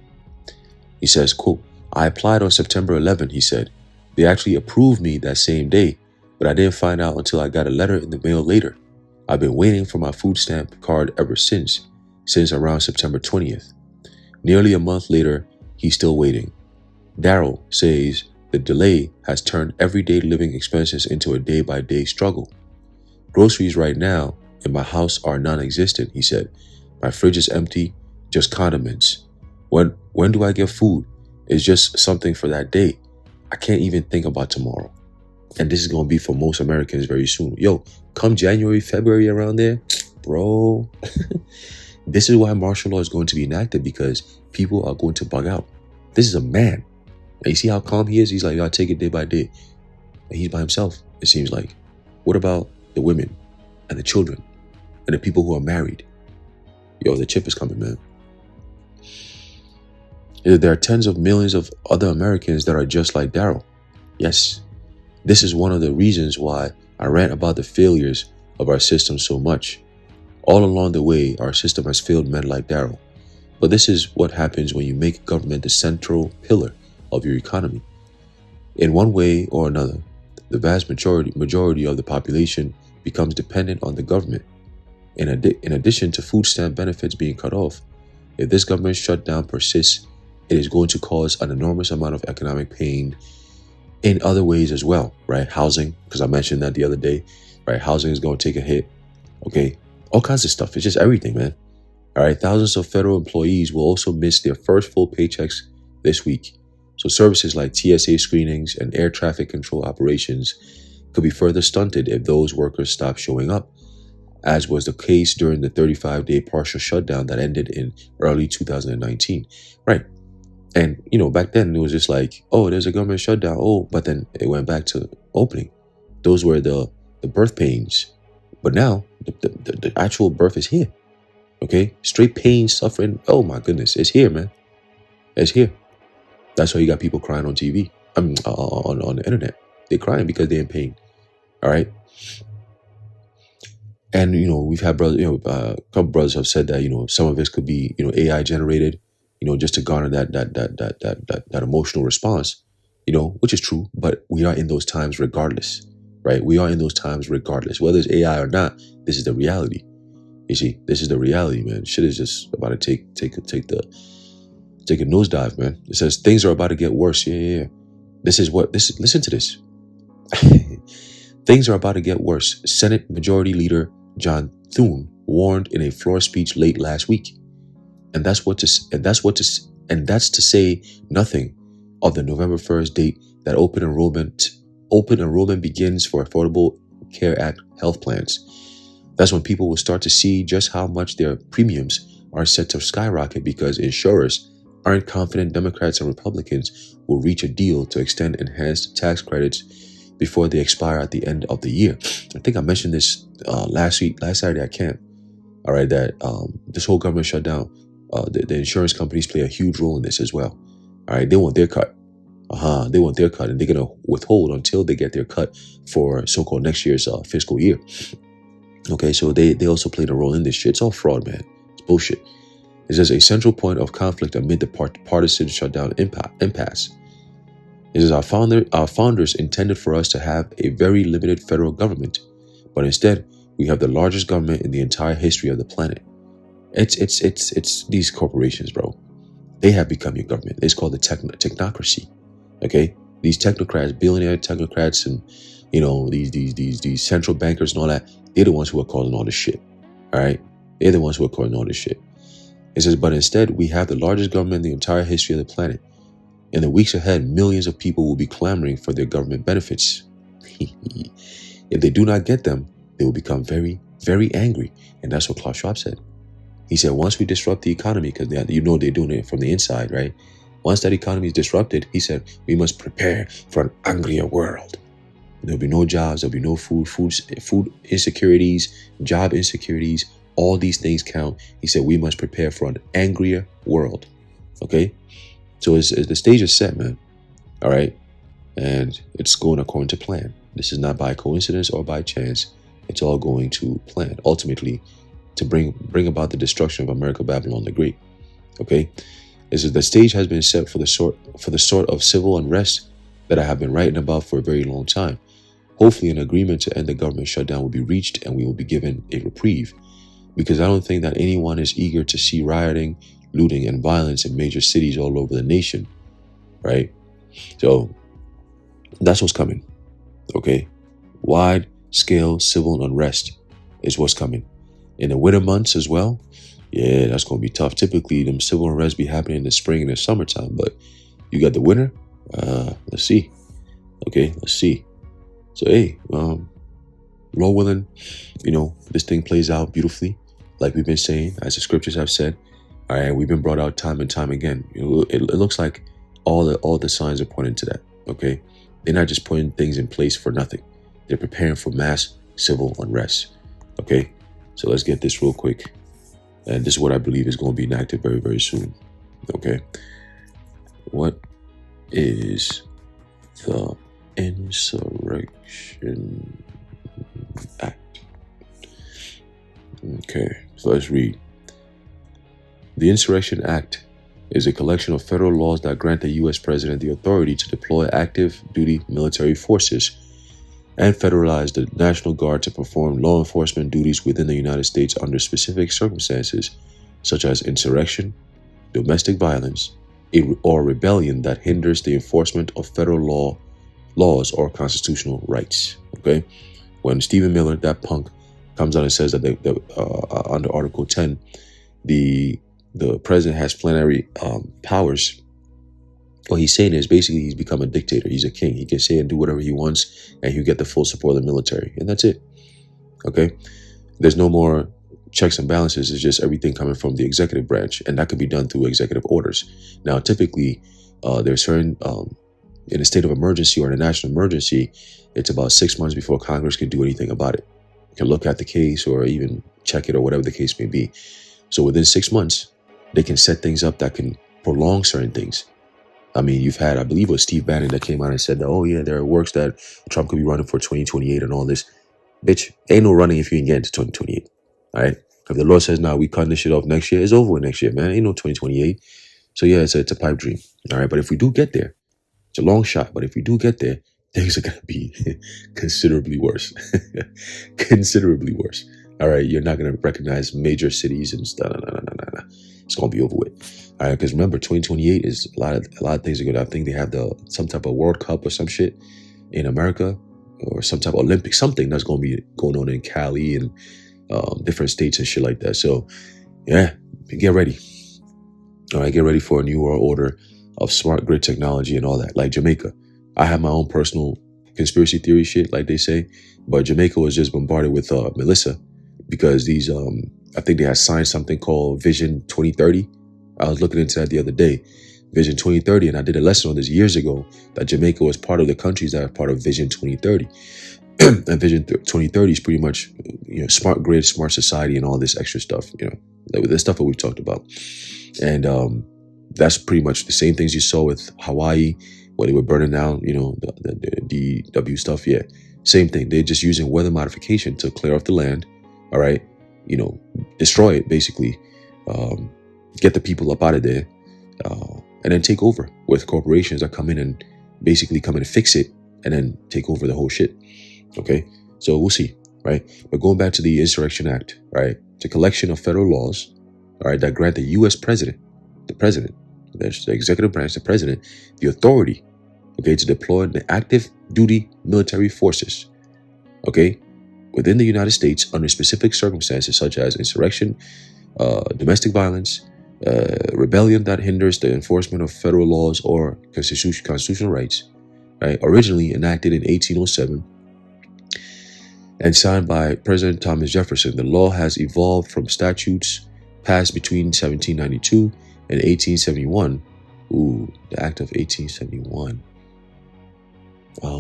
He says, quote, I applied on September 11th, he said. They actually approved me that same day, but I didn't find out until I got a letter in the mail later. I've been waiting for my food stamp card ever since around September 20th. Nearly a month later, he's still waiting. Daryl says the delay has turned everyday living expenses into a day-by-day struggle. Groceries right now in my house are non-existent, he said. My fridge is empty, just condiments. When do I get food? It's just something for that day. I can't even think about tomorrow. And this is going to be for most Americans very soon. Yo, come January, February around there, bro. This is why martial law is going to be enacted, because people are going to bug out. This is a man. And you see how calm he is? He's like, I'll take it day by day. And he's by himself, it seems like. What about the women and the children and the people who are married? Yo, the chip is coming, man. There are tens of millions of other Americans that are just like Daryl. Yes, this is one of the reasons why I rant about the failures of our system so much. All along the way, our system has failed men like Daryl. But this is what happens when you make government the central pillar of your economy. In one way or another, the vast majority of the population becomes dependent on the government. In addition to food stamp benefits being cut off, if this government shutdown persists, it is going to cause an enormous amount of economic pain in other ways as well, right? Housing, because I mentioned that the other day, right? Housing is going to take a hit, okay? All kinds of stuff. It's just everything, man. All right, thousands of federal employees will also miss their first full paychecks this week. So services like TSA screenings and air traffic control operations could be further stunted if those workers stop showing up, as was the case during the 35-day partial shutdown that ended in early 2019. Right. And, you know, back then it was just like, oh, there's a government shutdown. Oh, but then it went back to opening. Those were the birth pains. But now the actual birth is here. Okay. Straight pain, suffering. Oh, my goodness. It's here, man. It's here. That's why you got people crying on TV. I mean, on the internet. They're crying because they're in pain. All right. And, you know, we've had brothers, a couple brothers have said that, some of this could be, AI generated, just to garner that emotional response, which is true. But we are in those times regardless, right? We are in those times regardless. Whether it's AI or not, this is the reality. You see, this is the reality, man. Shit is just about to take a nosedive, man. It says things are about to get worse. Yeah. Listen to this. Things are about to get worse. Senate Majority Leader John Thune warned in a floor speech late last week. And that's to say nothing of the November 1st date that open enrollment begins for Affordable Care Act health plans. That's when people will start to see just how much their premiums are set to skyrocket because insurers aren't confident Democrats and Republicans will reach a deal to extend enhanced tax credits before they expire at the end of the year. I think I mentioned this last Saturday at camp. All right, that this whole government shutdown, the insurance companies play a huge role in this as well. All right, they want their cut. They want their cut, and they're gonna withhold until they get their cut for so-called next year's fiscal year. Okay, so they also played a role in this shit. It's all fraud, man. It's bullshit. It's just a central point of conflict amid the partisan shutdown impasse. It is our founders intended for us to have a very limited federal government, but instead we have the largest government in the entire history of the planet. It's these corporations, bro. They have become your government. It's called the technocracy. Okay, these technocrats, billionaire technocrats, and these central bankers and all that. They're the ones who are calling all this shit. All right, they're the ones who are calling all this shit. It says, but instead we have the largest government in the entire history of the planet. In the weeks ahead, millions of people will be clamoring for their government benefits. If they do not get them, they will become very, very angry. And that's what Klaus Schwab said. He said, once we disrupt the economy, because they're doing it from the inside, right? Once that economy is disrupted, he said, we must prepare for an angrier world. There'll be no jobs, there'll be no food insecurities, job insecurities, all these things count. He said, we must prepare for an angrier world. Okay? So the stage is set, man. All right? And it's going according to plan. This is not by coincidence or by chance. It's all going to plan, ultimately, to bring about the destruction of America, Babylon the Great. Okay? The stage has been set for the sort of civil unrest that I have been writing about for a very long time. Hopefully an agreement to end the government shutdown will be reached and we will be given a reprieve. Because I don't think that anyone is eager to see rioting, looting, and violence in major cities all over the nation. Right? So that's what's coming. Okay? Wide-scale civil unrest is what's coming. In the winter months as well, yeah, that's going to be tough. Typically, them civil unrest be happening in the spring and the summertime, but you got the winter. Let's see. Okay, let's see. So, hey, Lord willing, this thing plays out beautifully, like we've been saying, as the scriptures have said. All right, we've been brought out time and time again. It looks like all the signs are pointing to that. Okay, they're not just putting things in place for nothing. They're preparing for mass civil unrest. Okay, so let's get this real quick. And this is what I believe is going to be enacted very, very soon. Okay. What is the Insurrection Act? Okay, so let's read. The Insurrection Act is a collection of federal laws that grant the U.S. President the authority to deploy active duty military forces and federalize the National Guard to perform law enforcement duties within the United States under specific circumstances, such as insurrection, domestic violence, or rebellion that hinders the enforcement of federal laws or constitutional rights. Okay, when Stephen Miller, that punk, comes out and says that under Article 10, the president has plenary powers. What he's saying is basically he's become a dictator. He's a king. He can say and do whatever he wants, and he'll get the full support of the military. And that's it. Okay? There's no more checks and balances. It's just everything coming from the executive branch, and that can be done through executive orders. Now, typically, there's certain, in a state of emergency or in a national emergency, it's about 6 months before Congress can do anything about it. You can look at the case or even check it or whatever the case may be. So within 6 months, they can set things up that can prolong certain things. I mean, you've had, I believe it was Steve Bannon that came out and said that, oh yeah, there are works that Trump could be running for 2028 and all this. Bitch, ain't no running if you ain't getting to 2028. All right? If the Lord says, nah, we cutting this shit off next year, it's over with next year, man. Ain't no 2028. So yeah, it's a pipe dream. All right? But if we do get there, it's a long shot, but if we do get there, things are going to be considerably worse. Considerably worse. All right? You're not going to recognize major cities and stuff. No. It's going to be over with. All right, because remember, 2028 is a lot of things are good. I think they have some type of World Cup or some shit in America, or some type of Olympic, something that's going to be going on in Cali and different states and shit like that. So, yeah, get ready. All right, get ready for a new world order of smart grid technology and all that. Like Jamaica, I have my own personal conspiracy theory shit, like they say, but Jamaica was just bombarded with Melissa because these I think they had signed something called Vision 2030. I was looking into that the other day, Vision 2030, and I did a lesson on this years ago, that Jamaica was part of the countries that are part of Vision 2030. And Vision 2030 is pretty much, smart grid, smart society, and all this extra stuff, the stuff that we've talked about. And that's pretty much the same things you saw with Hawaii, where they were burning down, the DW stuff. Yeah, same thing. They're just using weather modification to clear off the land. All right. Destroy it, basically, get the people up out of there, and then take over with corporations that come in and basically come in and fix it and then take over the whole shit. Okay, so we'll see, right? But going back to the Insurrection Act, right? It's a collection of federal laws, all right, that grant the U.S. president, the executive branch, the president, the authority, okay, to deploy the active duty military forces, okay, within the United States under specific circumstances such as insurrection, domestic violence, rebellion that hinders the enforcement of federal laws or constitutional rights, right? Originally enacted in 1807 and signed by President Thomas Jefferson, the law has evolved from statutes passed between 1792 and 1871. Ooh, the Act of 1871.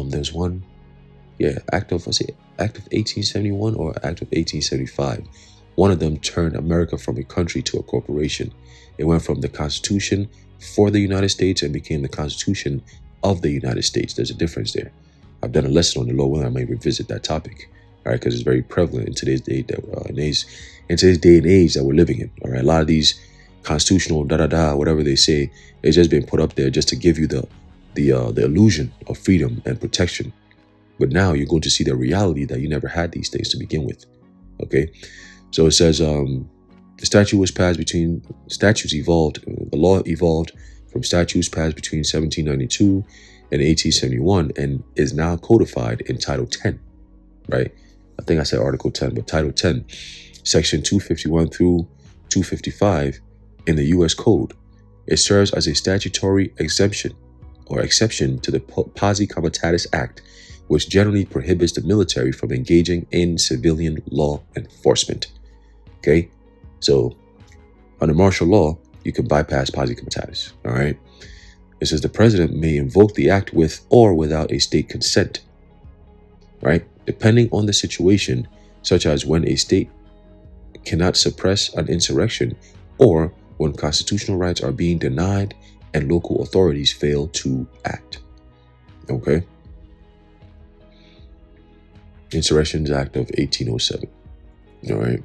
There's one, Act of 1871 or Act of 1875. One of them turned America from a country to a corporation. It went from the Constitution for the United States and became the Constitution of the United States. There's a difference there. I've done a lesson on the law, whether I may revisit that topic, all right, because it's very prevalent in today's day in today's day and age that we're living in. All right, a lot of these constitutional whatever they say, it's just been put up there just to give you the illusion of freedom and protection. But now you're going to see the reality that you never had these things to begin with. Okay, so it says the law evolved from statutes passed between 1792 and 1871 and is now codified in Title 10, right? I think I said Article 10, but Title 10, Section 251 through 255 in the U.S. Code. It serves as a statutory exception to the Posse Comitatus Act, which generally prohibits the military from engaging in civilian law enforcement. Okay, so under martial law, you can bypass Posse Comitatus. All right, it says the president may invoke the act with or without a state consent, right? Depending on the situation, such as when a state cannot suppress an insurrection or when constitutional rights are being denied and local authorities fail to act. Okay. Insurrections Act of 1807. All right.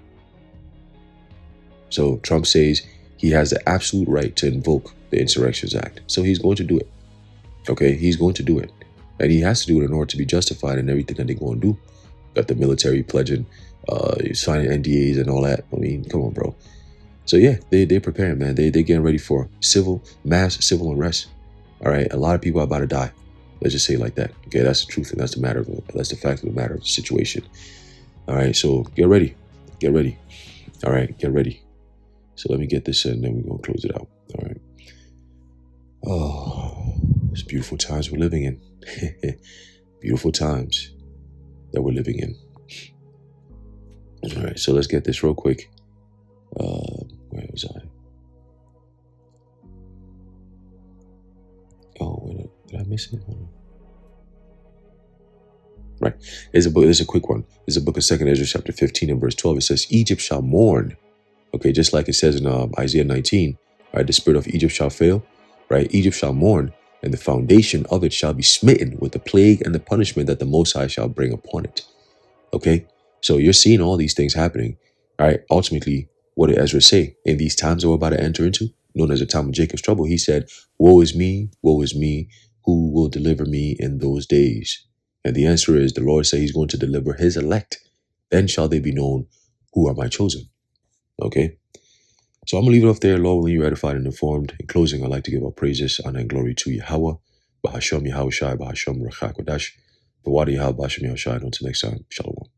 So Trump says he has the absolute right to invoke the Insurrections Act. So he's going to do it. Okay, he's going to do it. And he has to do it in order to be justified in everything that they're going to do. Got the military pledging, signing NDAs and all that. I mean, come on, bro. So yeah, they're preparing, man. They're getting ready for mass civil unrest. All right, a lot of people are about to die. Let's just say it like that. Okay, that's the truth, and that's the fact of the matter of the situation. All right, so get ready. All right, get ready. So let me get this in, and then we're gonna close it out. All right. Oh, it's beautiful times we're living in. Beautiful times that we're living in. All right, so let's get this real quick. Where was I? Oh, wait, did I miss it? Right. There's a quick one. There's a book of 2nd Ezra chapter 15 and verse 12. It says, Egypt shall mourn. Okay, just like it says in Isaiah 19, right? The spirit of Egypt shall fail, right? Egypt shall mourn, and the foundation of it shall be smitten with the plague and the punishment that the Most High shall bring upon it. Okay, so you're seeing all these things happening, right? Ultimately, what did Ezra say? In these times that we're about to enter into, known as the time of Jacob's trouble, he said, woe is me, who will deliver me in those days? And the answer is, the Lord said he's going to deliver his elect. Then shall they be known who are my chosen. Okay? So I'm going to leave it off there. Lord, when you're edified and informed. In closing, I'd like to give our praises, honor, and glory to Yahweh. Bahasham Yahushai, Bahasham Rachak Wadash. Bawadi Yahweh, Bahasham Yahushai. Until next time, Shalom.